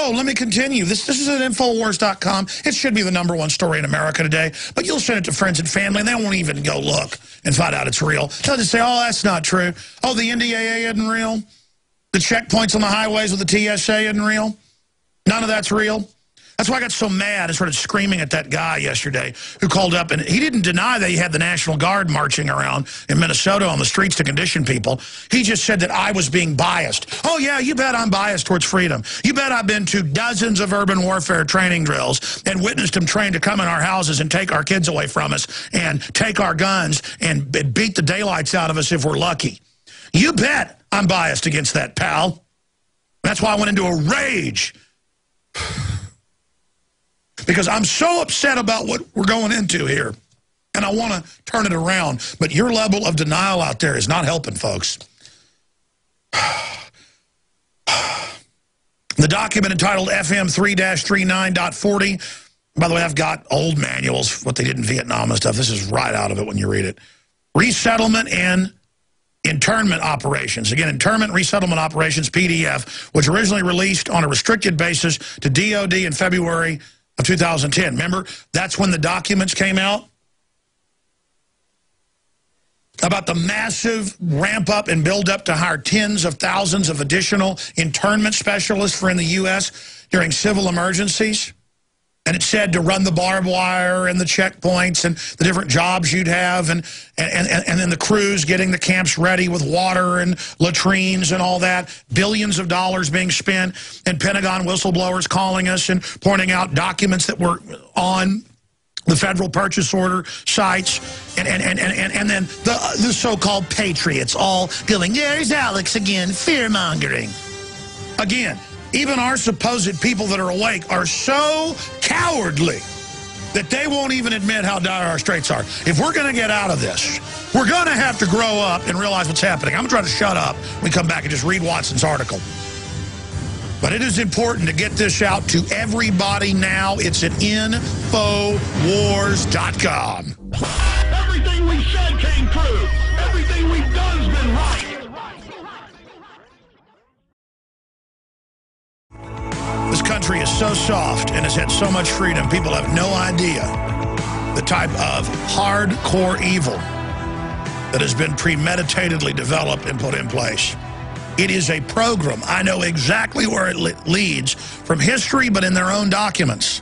Oh, let me continue. This is at Infowars.com. It should be the #1 story in America today, but you'll send it to friends and family, and they won't even go look and find out it's real. They'll just say, oh, that's not true. Oh, the NDAA isn't real. The checkpoints on the highways with the TSA isn't real. None of that's real. That's why I got so mad and started screaming at that guy yesterday who called up, and he didn't deny that he had the National Guard marching around in Minnesota on the streets to condition people. He just said that I was being biased. Oh, yeah, you bet I'm biased towards freedom. You bet I've been to dozens of urban warfare training drills and witnessed them trained to come in our houses and take our kids away from us and take our guns and beat the daylights out of us if we're lucky. You bet I'm biased against that, pal. That's why I went into a rage. Because I'm so upset about what we're going into here. And I want to turn it around. But your level of denial out there is not helping, folks. The document entitled FM 3-39.40. By the way, I've got old manuals, what they did in Vietnam and stuff. This is right out of it when you read it. Resettlement and internment operations. Again, internment resettlement operations, PDF, was originally released on a restricted basis to DOD in February of 2010. Remember, that's when the documents came out about the massive ramp up and build up to hire tens of thousands of additional internment specialists for in the U.S. during civil emergencies. And it said to run the barbed wire and the checkpoints and the different jobs you'd have and then the crews getting the camps ready with water and latrines and all that. Billions of dollars being spent and Pentagon whistleblowers calling us and pointing out documents that were on the federal purchase order sites and then the so-called patriots all going, there's Alex again, fear-mongering. Again. Even our supposed people that are awake are so cowardly that they won't even admit how dire our straits are. If we're going to get out of this, we're going to have to grow up and realize what's happening. I'm going to try to shut up when we come back and just read Watson's article. But it is important to get this out to everybody now. It's at Infowars.com. Everything we said came true. Everything we've done has been right. This country is so soft and has had so much freedom, people have no idea the type of hardcore evil that has been premeditatedly developed and put in place. It is a program. I know exactly where it leads from history, but in their own documents.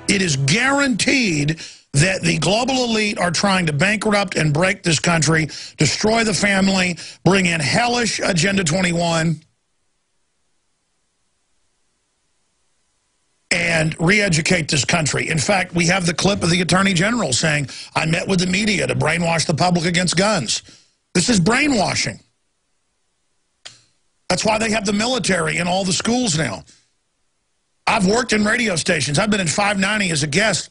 It is guaranteed that the global elite are trying to bankrupt and break this country, destroy the family, bring in hellish Agenda 21, and re-educate this country. In fact, we have the clip of the Attorney General saying, I met with the media to brainwash the public against guns. This is brainwashing. That's why they have the military in all the schools now. I've worked in radio stations. I've been in 590 as a guest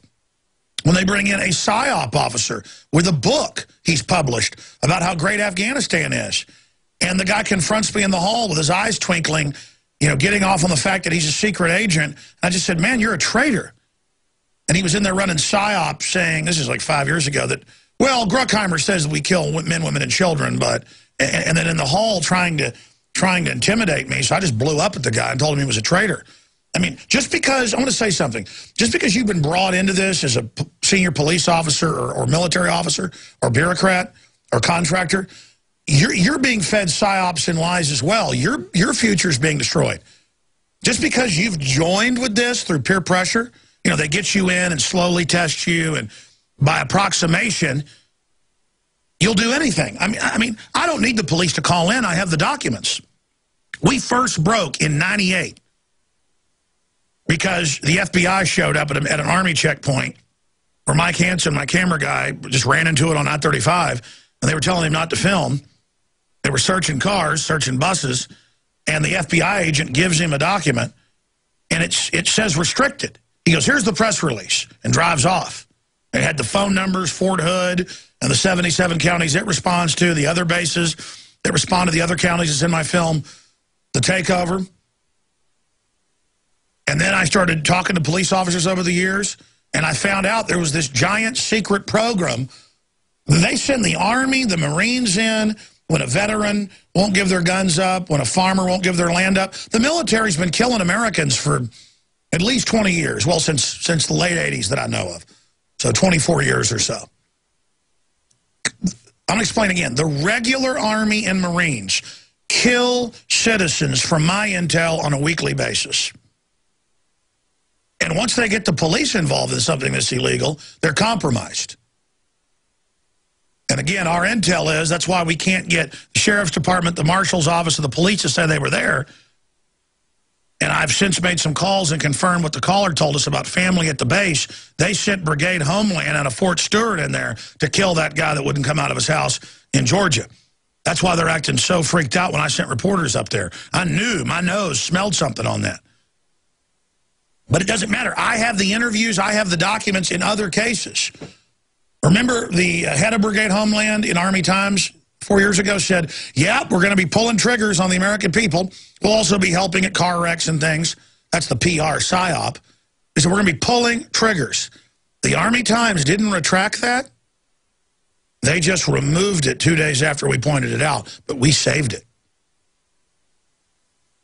when they bring in a PSYOP officer with a book he's published about how great Afghanistan is. And the guy confronts me in the hall with his eyes twinkling, you know, getting off on the fact that he's a secret agent. I just said, man, you're a traitor. And he was in there running PSYOP saying, this is like 5 years ago, that, well, Bruckheimer says that we kill men, women, and children, but, and then in the hall trying to intimidate me. So I just blew up at the guy and told him he was a traitor. I mean, just because, I want to say something, just because you've been brought into this as a senior police officer or military officer or bureaucrat or contractor, you're being fed psyops and lies as well. Your future is being destroyed. Just because you've joined with this through peer pressure, you know, they get you in and slowly test you, and by approximation, you'll do anything. I mean, I don't need the police to call in. I have the documents. We first broke in '98 because the FBI showed up at an Army checkpoint where Mike Hansen, my camera guy, just ran into it on I-35, and they were telling him not to film. They were searching cars, searching buses, and the FBI agent gives him a document, and it says restricted. He goes, here's the press release, and drives off. It had the phone numbers, Fort Hood, and the 77 counties it responds to, the other bases that respond to the other counties. It's in my film, The Takeover. And then I started talking to police officers over the years, and I found out there was this giant secret program. They send the Army, the Marines in, when a veteran won't give their guns up, when a farmer won't give their land up. The military's been killing Americans for At least 20 years. Well, since the late 80s that I know of. So 24 years or so. I'm going to explain again. The regular Army and Marines kill citizens, from my intel, on a weekly basis. And once they get the police involved in something that's illegal, they're compromised. And again, our intel is, that's why we can't get the Sheriff's Department, the Marshal's Office, or the police to say they were there. And I've since made some calls and confirmed what the caller told us about family at the base. They sent Brigade Homeland out of Fort Stewart in there to kill that guy that wouldn't come out of his house in Georgia. That's why they're acting so freaked out when I sent reporters up there. I knew, my nose smelled something on that. But it doesn't matter. I have the interviews, I have the documents in other cases. Remember the head of Brigade Homeland in Army Times 4 years ago said, yeah, we're going to be pulling triggers on the American people. We'll also be helping at car wrecks and things. That's the PR, PSYOP. He said, we're going to be pulling triggers. The Army Times didn't retract that. They just removed it 2 days after we pointed it out, but we saved it.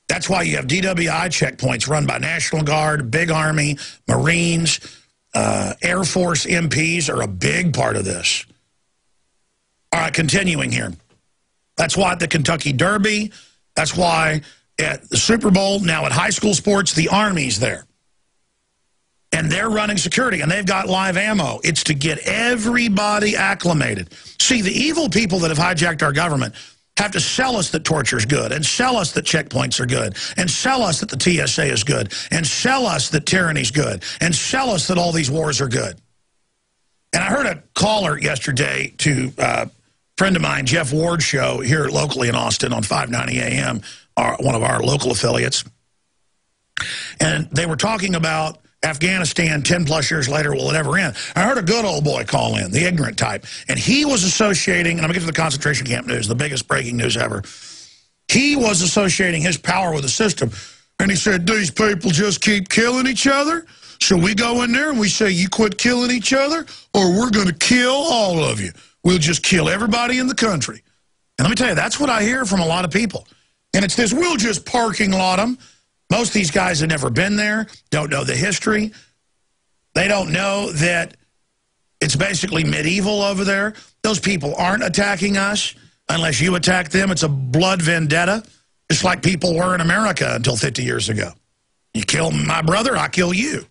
That's why you have DWI checkpoints run by National Guard, Big Army, Marines, Air Force MPs are a big part of this. All right, continuing here. That's why at the Kentucky Derby, that's why at the Super Bowl, now at high school sports, the Army's there. And they're running security, and they've got live ammo. It's to get everybody acclimated. See, the evil people that have hijacked our government have to sell us that torture's good, and sell us that checkpoints are good, and sell us that the TSA is good, and sell us that tyranny's good, and sell us that all these wars are good. And I heard a caller yesterday to a friend of mine, Jeff Ward's show here locally in Austin on 590 AM, one of our local affiliates. And they were talking about Afghanistan 10 plus years later, will it ever end? I heard a good old boy call in, the ignorant type, and he was associating, and I'm going to get to the concentration camp news, the biggest breaking news ever. He was associating his power with the system, and he said, these people just keep killing each other, so we go in there and we say, you quit killing each other, or we're going to kill all of you. We'll just kill everybody in the country. And let me tell you, that's what I hear from a lot of people. And it's this, we'll just parking lot them. Most of these guys have never been there, don't know the history. They don't know that it's basically medieval over there. Those people aren't attacking us unless you attack them. It's a blood vendetta, just like people were in America until 50 years ago. You kill my brother, I kill you.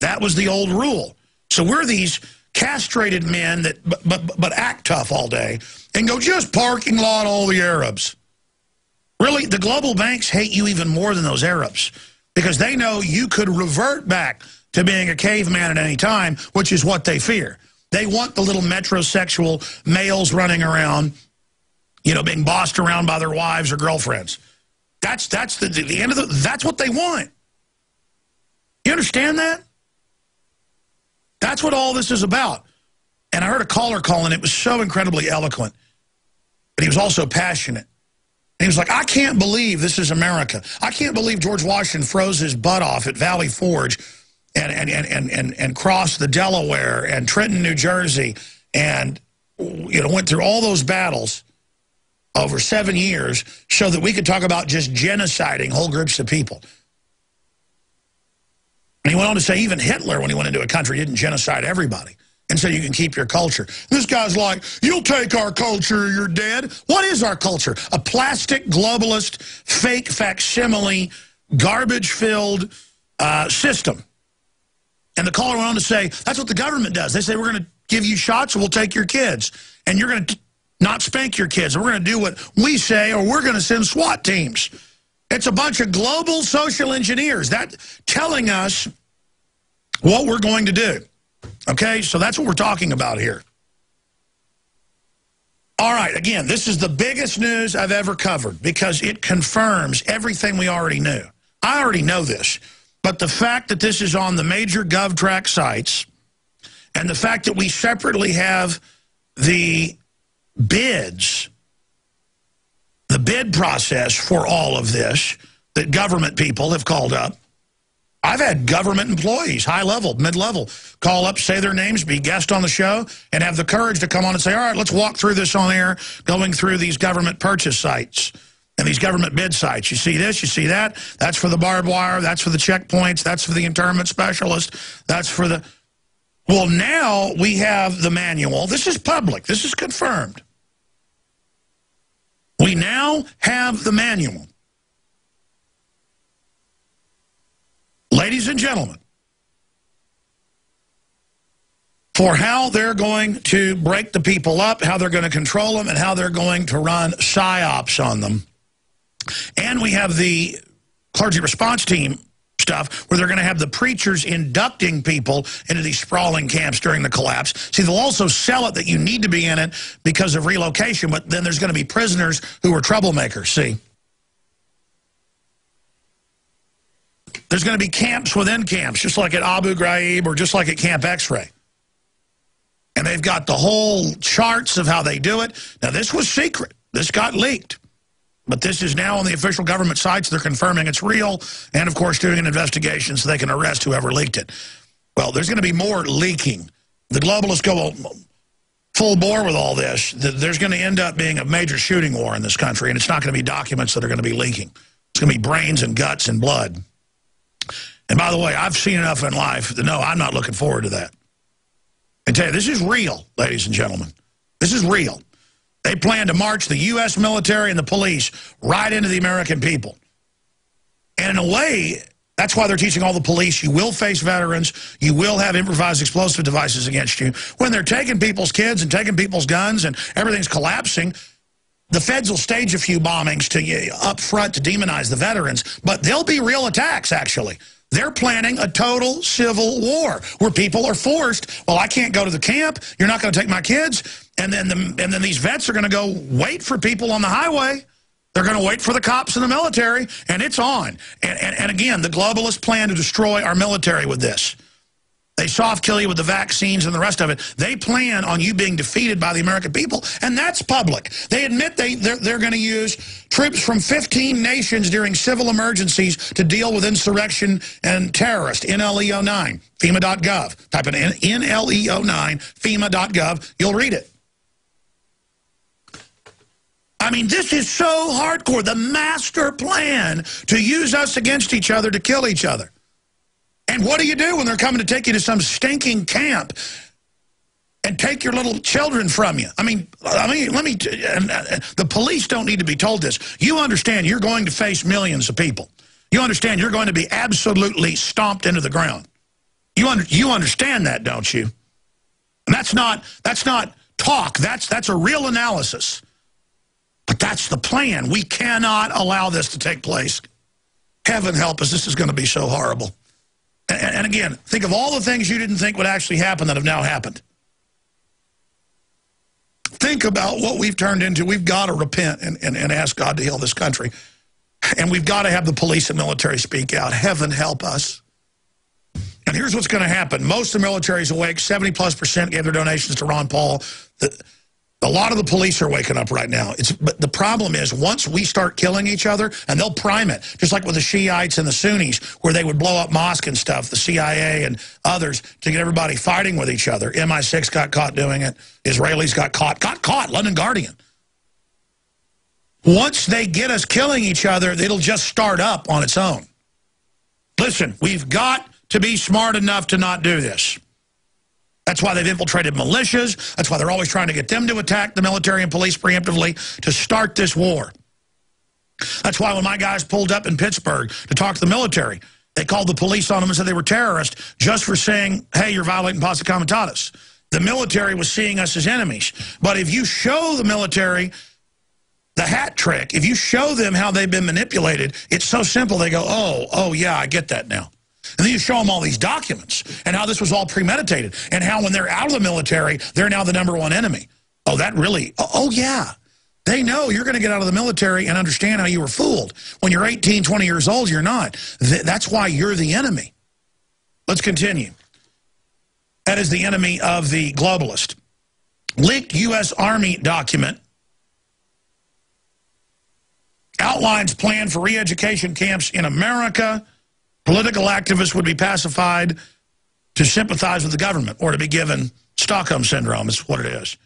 That was the old rule. So we're these castrated men that but act tough all day and go, just parking lot all the Arabs. Really, the global banks hate you even more than those Arabs because they know you could revert back to being a caveman at any time, which is what they fear. They want the little metrosexual males running around, you know, being bossed around by their wives or girlfriends. That's the end of the, that's what they want. You understand that? That's what all this is about. And I heard a caller calling. It was so incredibly eloquent, but he was also passionate. And he was like, I can't believe this is America. I can't believe George Washington froze his butt off at Valley Forge and crossed the Delaware and Trenton, New Jersey, and went through all those battles over 7 years so that we could talk about just genociding whole groups of people. And he went on to say even Hitler, when he went into a country, didn't genocide everybody. And so you can keep your culture. This guy's like, you'll take our culture or you're dead. What is our culture? A plastic, globalist, fake facsimile, garbage-filled system. And the caller went on to say, that's what the government does. They say, we're going to give you shots or we'll take your kids. And you're going to not spank your kids. And we're going to do what we say or we're going to send SWAT teams. It's a bunch of global social engineers that telling us what we're going to do. Okay, so that's what we're talking about here. All right, again, this is the biggest news I've ever covered because it confirms everything we already knew. I already know this, but the fact that this is on the major GovTrack sites and the fact that we separately have the bids, the bid process for all of this that government people have called up. I've had government employees, high level, mid level, call up, say their names, be guest on the show, and have the courage to come on and say, all right, let's walk through this on air, going through these government purchase sites and these government bid sites. You see this, you see that. That's for the barbed wire. That's for the checkpoints. That's for the internment specialist. That's for the... Well, now we have the manual. This is public. This is confirmed. We now have the manual. Ladies and gentlemen, for how they're going to break the people up, how they're going to control them, and how they're going to run PSYOPs on them. And we have the clergy response team stuff where they're going to have the preachers inducting people into these sprawling camps during the collapse. See, they'll also sell it that you need to be in it because of relocation, but then there's going to be prisoners who are troublemakers, see. There's going to be camps within camps, just like at Abu Ghraib or just like at Camp X-Ray. And they've got the whole charts of how they do it. Now, this was secret. This got leaked. But this is now on the official government sites. They're confirming it's real and, of course, doing an investigation so they can arrest whoever leaked it. Well, there's going to be more leaking. The globalists go full bore with all this. There's going to end up being a major shooting war in this country, and it's not going to be documents that are going to be leaking. It's going to be brains and guts and blood. And by the way, I've seen enough in life to know I'm not looking forward to that. I tell you, this is real, ladies and gentlemen. This is real. They plan to march the U.S. military and the police right into the American people. And in a way, that's why they're teaching all the police, you will face veterans, you will have improvised explosive devices against you. When they're taking people's kids and taking people's guns and everything's collapsing, the feds will stage a few bombings up front to demonize the veterans, but they'll be real attacks, actually. They're planning a total civil war where people are forced, well, I can't go to the camp, you're not going to take my kids, and then these vets are going to go wait for people on the highway. They're going to wait for the cops and the military, and it's on. And again, the globalists plan to destroy our military with this. They soft kill you with the vaccines and the rest of it. They plan on you being defeated by the American people, and that's public. They admit they're going to use troops from 15 nations during civil emergencies to deal with insurrection and terrorists. NLE09, FEMA.gov. Type in NLE09, FEMA.gov. You'll read it. I mean, this is so hardcore. The master plan to use us against each other to kill each other. And what do you do when they're coming to take you to some stinking camp and take your little children from you? The police don't need to be told this. You understand you're going to face millions of people. You understand you're going to be absolutely stomped into the ground. You understand that, don't you? And that's not talk. That's a real analysis. But that's the plan. We cannot allow this to take place. Heaven help us. This is going to be so horrible. And again, think of all the things you didn't think would actually happen that have now happened. Think about what we've turned into. We've got to repent and ask God to heal this country. And we've got to have the police and military speak out. Heaven help us. And here's what's going to happen. Most of the military is awake. 70+% gave their donations to Ron Paul. A lot of the police are waking up right now. But the problem is, once we start killing each other, and they'll prime it, just like with the Shiites and the Sunnis, where they would blow up mosques and stuff, the CIA and others, to get everybody fighting with each other. MI6 got caught doing it. Israelis got caught, London Guardian. Once they get us killing each other, it'll just start up on its own. Listen, we've got to be smart enough to not do this. That's why they've infiltrated militias. That's why they're always trying to get them to attack the military and police preemptively to start this war. That's why when my guys pulled up in Pittsburgh to talk to the military, they called the police on them and said they were terrorists just for saying, hey, you're violating posse comitatus. The military was seeing us as enemies. But if you show the military the hat trick, if you show them how they've been manipulated, it's so simple. They go, oh, yeah, I get that now. And then you show them all these documents and how this was all premeditated and how when they're out of the military, they're now the #1 enemy. Oh, that really, oh yeah. They know you're going to get out of the military and understand how you were fooled. When you're 18, 20 years old, you're not. That's why you're the enemy. Let's continue. That is the enemy of the globalist. Leaked U.S. Army document outlines plan for re-education camps in America. Political activists would be pacified to sympathize with the government or to be given Stockholm Syndrome is what it is.